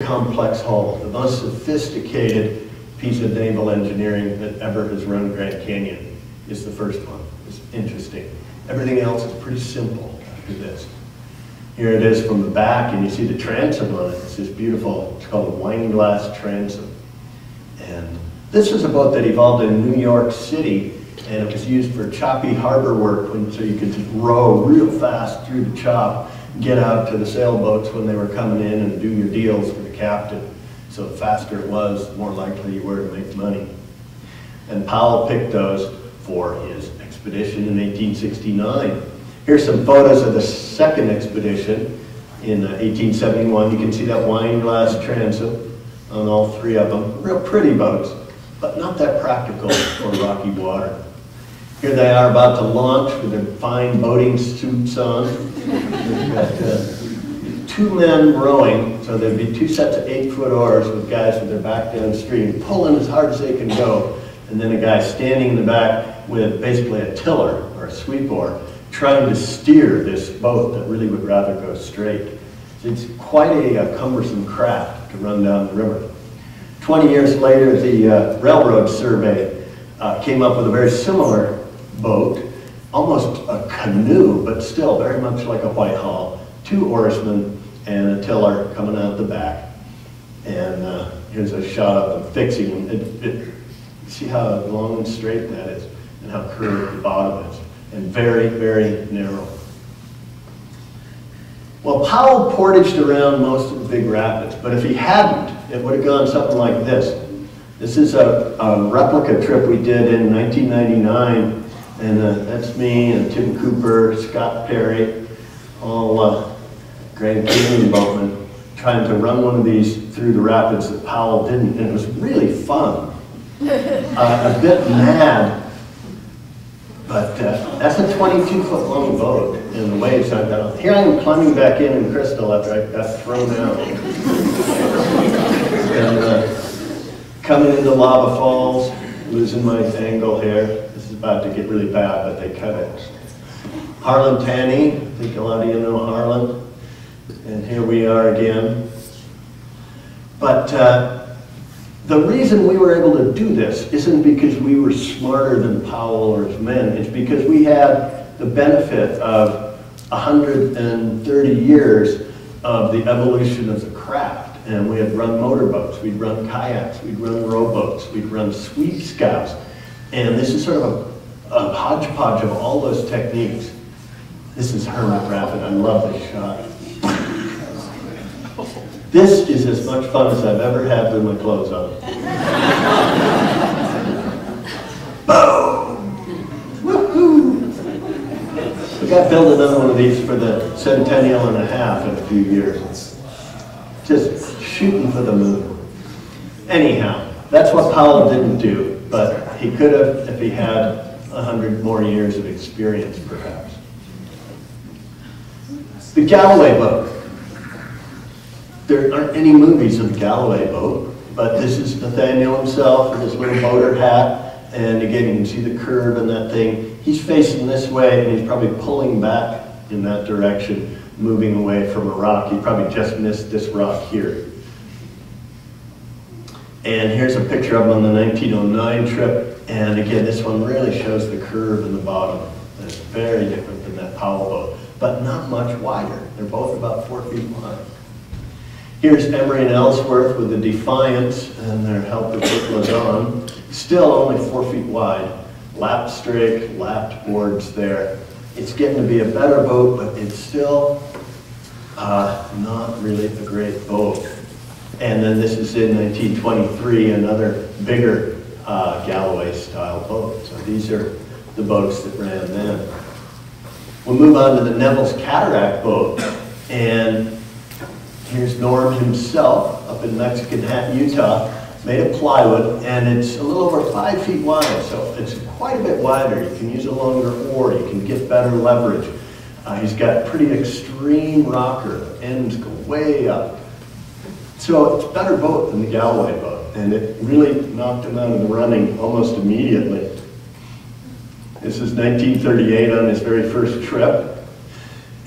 complex hull, the most sophisticated piece of naval engineering that ever has run Grand Canyon is the first one. It's interesting. Everything else is pretty simple after this. Here it is from the back, and you see the transom on it. It's this beautiful, it's called a wine glass transom. And this is a boat that evolved in New York City, and it was used for choppy harbor work, so you could just row real fast through the chop, get out to the sailboats when they were coming in and do your deals for the captain. So the faster it was, the more likely you were to make money. And Powell picked those for his expedition in 1869. Here's some photos of the second expedition in 1871. You can see that wine glass transom on all three of them. Real pretty boats, but not that practical for rocky water. Here they are about to launch with their fine boating suits on. They've got two men rowing, so there'd be two sets of 8-foot oars with guys with their back downstream, pulling as hard as they can go, and then a guy standing in the back with basically a tiller or a sweep oar, trying to steer this boat that really would rather go straight. It's quite a cumbersome craft to run down the river. 20 years later, the Railroad Survey came up with a very similar boat, almost a canoe, but still very much like a white hull. 2 oarsmen and a tiller coming out the back. And here's a shot of them fixing them. See how long and straight that is, and how curved the bottom is, and very, very narrow. Well, Powell portaged around most of the big rapids, but if he hadn't, it would have gone something like this. This is a replica trip we did in 1999, and that's me and Tim Cooper, Scott Perry, all Grand Canyon boatmen, trying to run one of these through the rapids that Powell didn't, and it was really fun. A bit mad, but that's a 22-foot long boat, and the waves aren't that long. Here I am climbing back in Crystal after I got thrown out. And coming into Lava Falls, losing my angle here. This is about to get really bad, but they cut it. Harlan Tanny, I think a lot of you know Harlan. And here we are again. But the reason we were able to do this isn't because we were smarter than Powell or his men. It's because we had the benefit of 130 years of the evolution of the craft. And we had run motorboats, we'd run kayaks, we'd run rowboats, we'd run sweep scows. And this is sort of a hodgepodge of all those techniques. This is Hermit Rapid. I love this shot. This is as much fun as I've ever had with my clothes on. Boom! Woohoo! We got to build another one of these for the Centennial and a half in a few years. Just shooting for the moon. Anyhow, that's what Powell didn't do, but he could have if he had 100 more years of experience, perhaps. The Galloway boat. There aren't any movies of the Galloway boat, but this is Nathaniel himself in his little motor hat, and again you can see the curve in that thing. He's facing this way, and he's probably pulling back in that direction, moving away from a rock. He probably just missed this rock here. And here's a picture of him on the 1909 trip, and again this one really shows the curve in the bottom. It's very different than that Powell boat, but not much wider. They're both about 4 feet wide. Here's Emery and Ellsworth with the Defiance and their helper Boukman, still only 4 feet wide, lapped strake, lapped boards there. It's getting to be a better boat, but it's still not really a great boat. And then this is in 1923, another bigger Galloway style boat. So these are the boats that ran then. We'll move on to the Neville's Cataract boat, and here's Norm himself up in Mexican Hat, Utah, made of plywood, and it's a little over 5 feet wide, so it's quite a bit wider. You can use a longer oar, you can get better leverage. He's got a pretty extreme rocker, the ends go way up. So it's a better boat than the Galloway boat, and it really knocked him out of the running almost immediately. This is 1938 on his very first trip.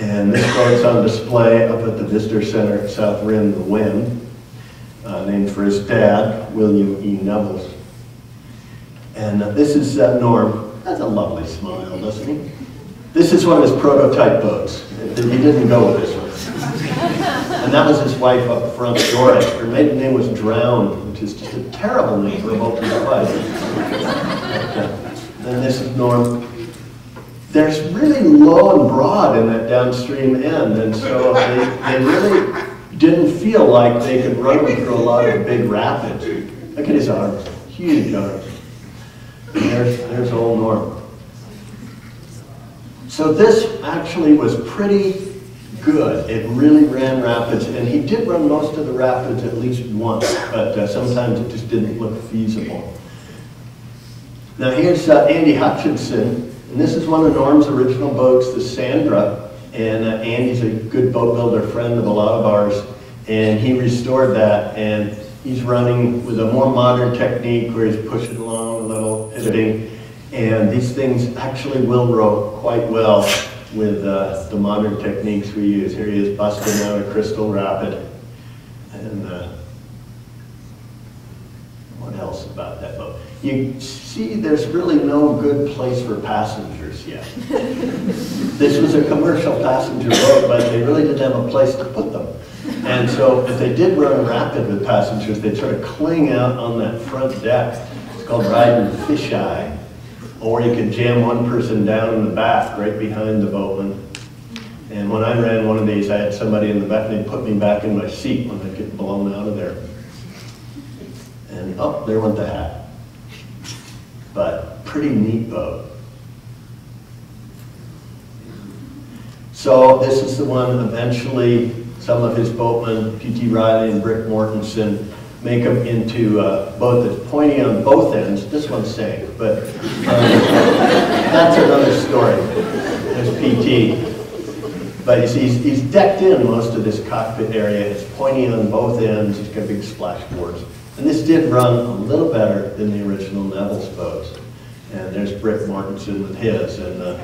And this boat's on display up at the Visitor Center at South Rim, the Wind. named for his dad, William E. Nevels. And this is Norm. That's a lovely smile, doesn't he? This is one of his prototype boats. He didn't go with this one. And that was his wife up front, Dory. Her maiden name was Drowned, which is just a terrible name for a boatman's wife. And this is Norm. There's really low and broad in that downstream end, and so they really didn't feel like they could run him through a lot of big rapids. Look at his arms, huge arms. And there's old Norm. So this actually was pretty good. It really ran rapids, and he did run most of the rapids at least once, but sometimes it just didn't look feasible. Now here's Andy Hutchinson, and this is one of Norm's original boats, the Sandra, and Andy's a good boat builder friend of a lot of ours, and he restored that, and he's running with a more modern technique where he's pushing along a little, pivoting, and these things actually will row quite well with the modern techniques we use. Here he is busting out a crystal rapid. And what else about that boat? You see there's really no good place for passengers yet. This was a commercial passenger boat, but they really didn't have a place to put them. And so if they did run a rapid with passengers, they'd sort of cling out on that front deck. It's called riding fisheye. Or you could jam one person down in the back right behind the boatman. And when I ran one of these, I had somebody in the back, and they'd put me back in my seat when I'd get blown out of there. And oh, there went the hat. But pretty neat boat. So this is the one eventually some of his boatmen, P.T. Riley and Brick Mortensen, make them into a boat that's pointy on both ends. This one sank, but that's another story. There's P.T. But you see, he's decked in most of this cockpit area. It's pointy on both ends. He's got big splashboards. And this did run a little better than the original Nevels boats. And there's Brick Mortensen with his. And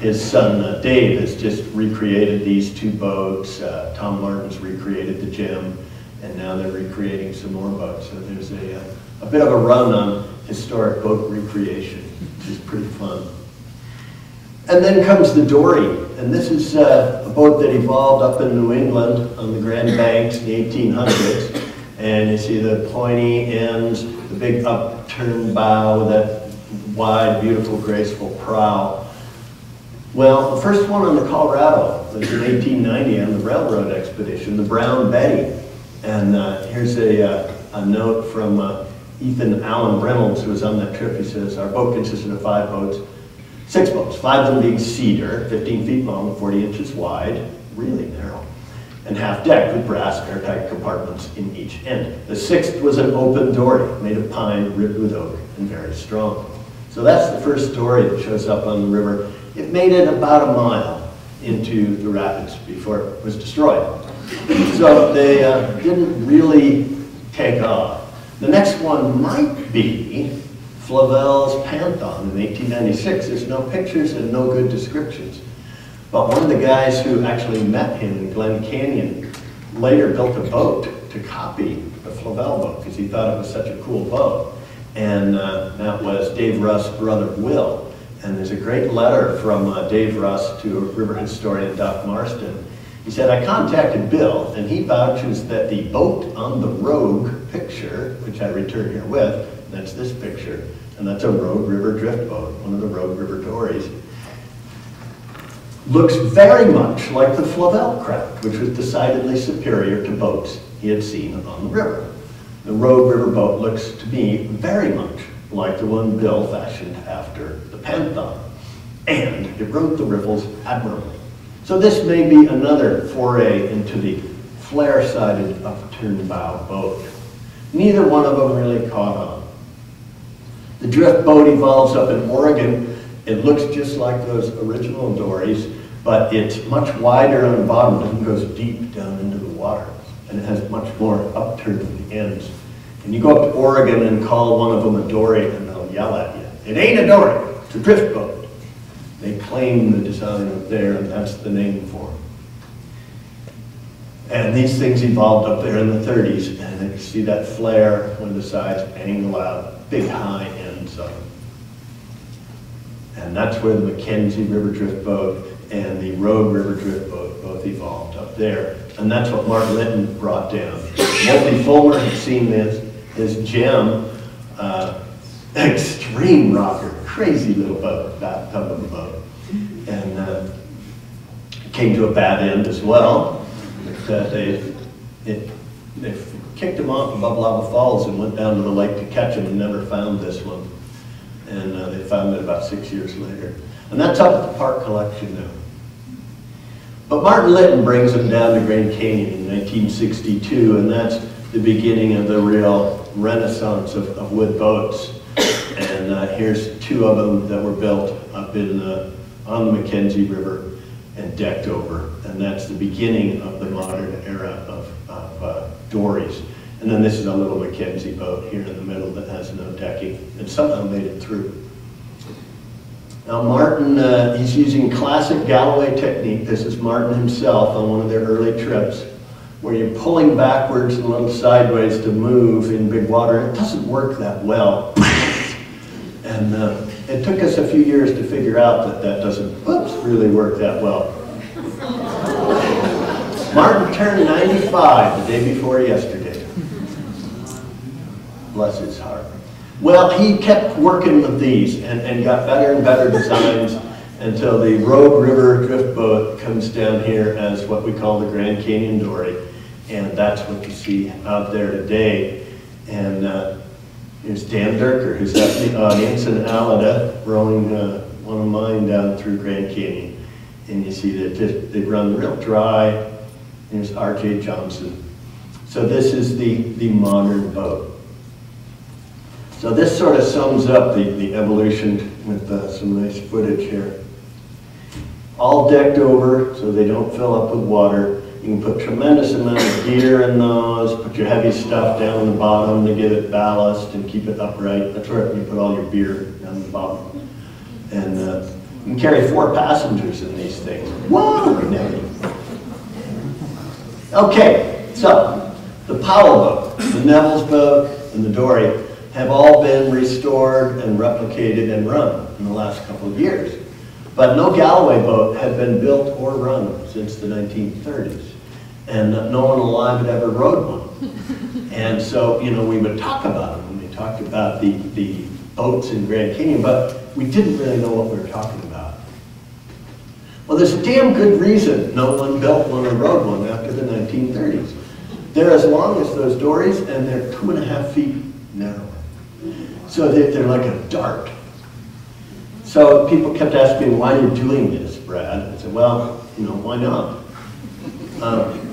his son, Dave, has just recreated these two boats. Tom Martin's recreated the Gem. And now they're recreating some more boats. So there's a bit of a run on historic boat recreation, which is pretty fun. And then comes the Dory. And this is a boat that evolved up in New England on the Grand Banks in the 1800s. And you see the pointy ends, the big upturned bow, that wide, beautiful, graceful prow. Well, the first one on the Colorado was in 1890 on the railroad expedition, the Brown Betty. And here's a note from Ethan Allen Reynolds, who was on that trip. He says, our boat consisted of 5 boats, 6 boats, 5 of them being cedar, 15 feet long, 40 inches wide, really narrow, and half-decked with brass airtight compartments in each end. The 6th was an open dory made of pine, ribbed with oak, and very strong. So that's the first dory that shows up on the river. It made it about a mile into the rapids before it was destroyed. So they didn't really take off. The next one might be Flavel's Panthon in 1896. There's no pictures and no good descriptions. But one of the guys who actually met him in Glen Canyon later built a boat to copy the Flavel boat because he thought it was such a cool boat. And that was Dave Russ' brother Will. And there's a great letter from Dave Russ to river historian Doc Marston. He said, I contacted Bill, and he vouches that the boat on the Rogue picture, which I return here with, that's this picture, and that's a Rogue River drift boat, one of the Rogue River dories, looks very much like the Flavel craft, which was decidedly superior to boats he had seen on the river. The Rogue River boat looks to me very much like the one Bill fashioned after the Panthon, and it rode the riffles admirably. So this may be another foray into the flare-sided upturned bow boat. Neither one of them really caught on. The drift boat evolves up in Oregon. It looks just like those original dories, but it's much wider on the bottom and goes deep down into the water. And it has much more upturn at the ends. And you go up to Oregon and call one of them a dory, and they'll yell at you. It ain't a dory, it's a drift boat. They claim the design up there, and that's the name for it. And these things evolved up there in the 30s, and you see that flare when the sides angle out, big high ends on them. And that's where the Mackenzie River Drift boat and the Road River Drift boat both evolved up there. And that's what Martin Litton brought down. Wolfie Fulmer had seen this, his gem, extreme rocker, crazy little boat, bathtub of a boat. And came to a bad end as well. They kicked him off above Lava Falls and went down to the lake to catch him and never found this one. And they found it about 6 years later. And that's up at the park collection now. But Martin Litton brings him down to Grand Canyon in 1962, and that's the beginning of the real renaissance of wood boats. And here's two of them that were built up in on the Mackenzie River and decked over. And that's the beginning of the modern era of dories. And then this is a little Mackenzie boat here in the middle that has no decking and somehow made it through. Now Martin, he's using classic Galloway technique. This is Martin himself on one of their early trips, where you're pulling backwards and a little sideways to move in big water. It doesn't work that well. And it took us a few years to figure out that that doesn't, really work that well. Martin turned 95 the day before yesterday. Bless his heart. Well, he kept working with these and got better and better designs until the Road River Drift boat comes down here as what we call the Grand Canyon Dory. And that's what you see out there today. And here's Dan Durker, who's up in the audience, and Alida rowing one of mine down through Grand Canyon. And you see that they run real dry. Here's R.J. Johnson. So this is the modern boat. So this sort of sums up the evolution with some nice footage here. All decked over so they don't fill up with water. You can put tremendous amount of gear in those, put your heavy stuff down on the bottom to give it ballast and keep it upright. That's where you put all your beer down the bottom. And you can carry 4 passengers in these things. Whoa! Okay, so the Powell boat, the Neville's boat, and the Dory have all been restored and replicated and run in the last couple of years. But no Galloway boat had been built or run since the 1930s. And no one alive had ever rowed one. And so, you know, we would talk about them when we talked about the boats in Grand Canyon, but we didn't really know what we were talking about. Well, there's a damn good reason no one built one or rowed one after the 1930s. They're as long as those dories, and they're 2.5 feet narrower. So they're like a dart. So people kept asking, why are you doing this, Brad? I said, well, you know, why not?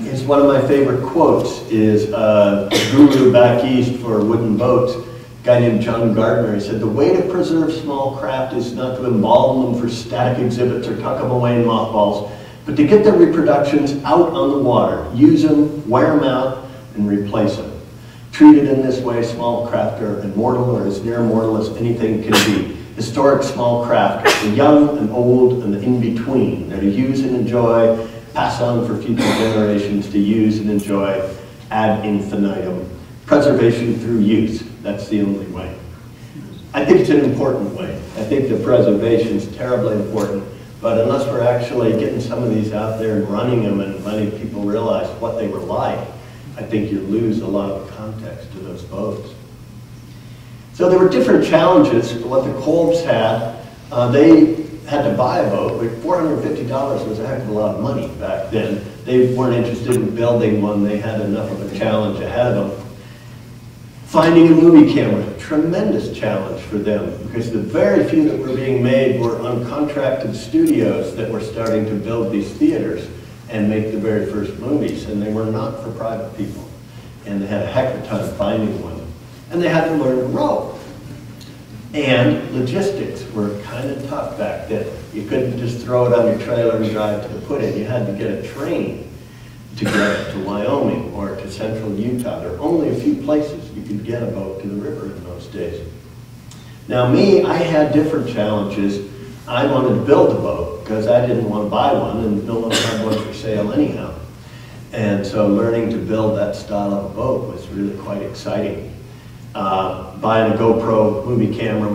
It's one of my favorite quotes is guru back east for wooden boats, a guy named John Gardner. He said, the way to preserve small craft is not to embalm them for static exhibits or tuck them away in mothballs, but to get their reproductions out on the water, use them, wear them out, and replace them. Treated in this way, small craft are immortal or as near immortal as anything can be. Historic small craft, the young and old and the in-between. They're to use and enjoy, pass on for future generations to use and enjoy ad infinitum. Preservation through use, that's the only way. I think it's an important way. I think the preservation is terribly important, but unless we're actually getting some of these out there and running them and letting people realize what they were like, I think you lose a lot of context to those boats. So there were different challenges. What the Kolbs had, they had to buy a boat, but $450 was a heck of a lot of money back then. They weren't interested in building one. They had enough of a challenge ahead of them. Finding a movie camera, tremendous challenge for them, because the very few that were being made were uncontracted studios that were starting to build these theaters and make the very first movies, and they were not for private people. And they had a heck of a time finding one. And they had to learn to row. And logistics were kind of tough back then. You couldn't just throw it on your trailer and drive to the put-in. You had to get a train to get to Wyoming or to central Utah. There were only a few places you could get a boat to the river in those days. Now me, I had different challenges. I wanted to build a boat because I didn't want to buy one, and no one had one for sale anyhow. And so learning to build that style of boat was really quite exciting. Buying a GoPro movie camera